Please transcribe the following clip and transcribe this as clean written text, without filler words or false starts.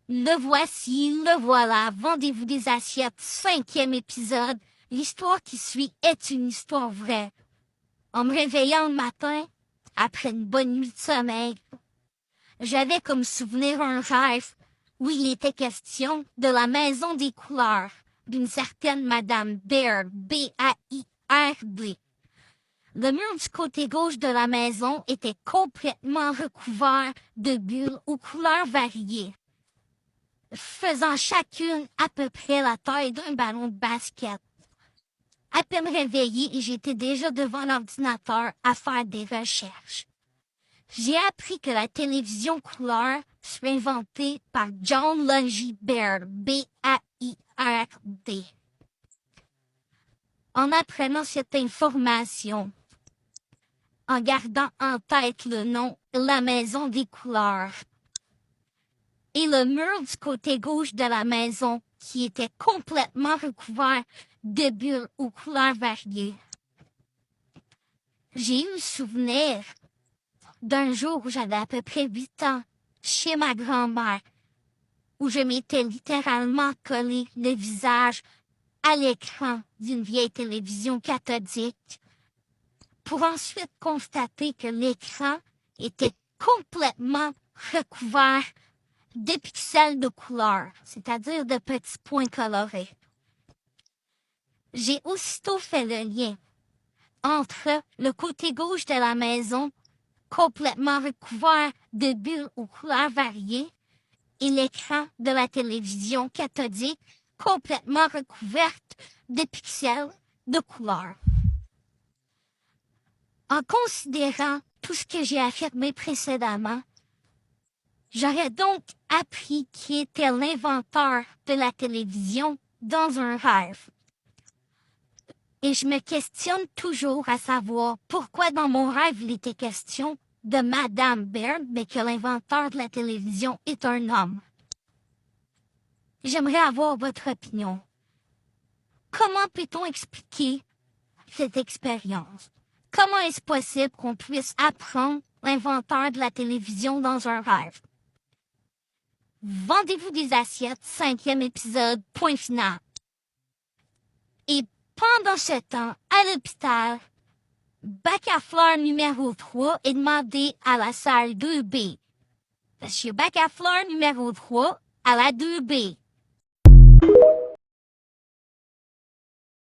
Le voici, le voilà, vendez-vous des assiettes, 5e épisode. L'histoire qui suit est une histoire vraie. En me réveillant le matin, après une bonne nuit de sommeil, j'avais comme souvenir un rêve où il était question de la maison des couleurs d'une certaine Madame Baird, B-A-I-R-D. Le mur du côté gauche de la maison était complètement recouvert de bulles aux couleurs variées, faisant chacune à peu près la taille d'un ballon de basket. À peine réveillée, j'étais déjà devant l'ordinateur à faire des recherches. J'ai appris que la télévision couleur fut inventée par John Logie Baird, B-A-I-R-D. En apprenant cette information, en gardant en tête le nom La Maison des couleurs et le mur du côté gauche de la maison qui était complètement recouvert de bulles aux couleurs variées, j'ai eu le souvenir d'un jour où j'avais à peu près 8 ans, chez ma grand-mère, où je m'étais littéralement collé le visage à l'écran d'une vieille télévision cathodique, pour ensuite constater que l'écran était complètement recouvert de pixels de couleur, c'est-à-dire de petits points colorés. J'ai aussitôt fait le lien entre le côté gauche de la maison, complètement recouvert de bulles aux couleurs variées, et l'écran de la télévision cathodique, complètement recouverte de pixels de couleur. En considérant tout ce que j'ai affirmé précédemment, j'aurais donc appris qui était l'inventeur de la télévision dans un rêve. Et je me questionne toujours à savoir pourquoi dans mon rêve il était question de Madame Baird, mais que l'inventeur de la télévision est un homme. J'aimerais avoir votre opinion. Comment peut-on expliquer cette expérience? Comment est-ce possible qu'on puisse apprendre l'inventeur de la télévision dans un rêve? Vendez-vous des assiettes, 5e épisode, point final. Et pendant ce temps, à l'hôpital, bac à fleurs numéro 3 est demandé à la salle 2B. Monsieur bac à fleurs numéro 3 à la 2B.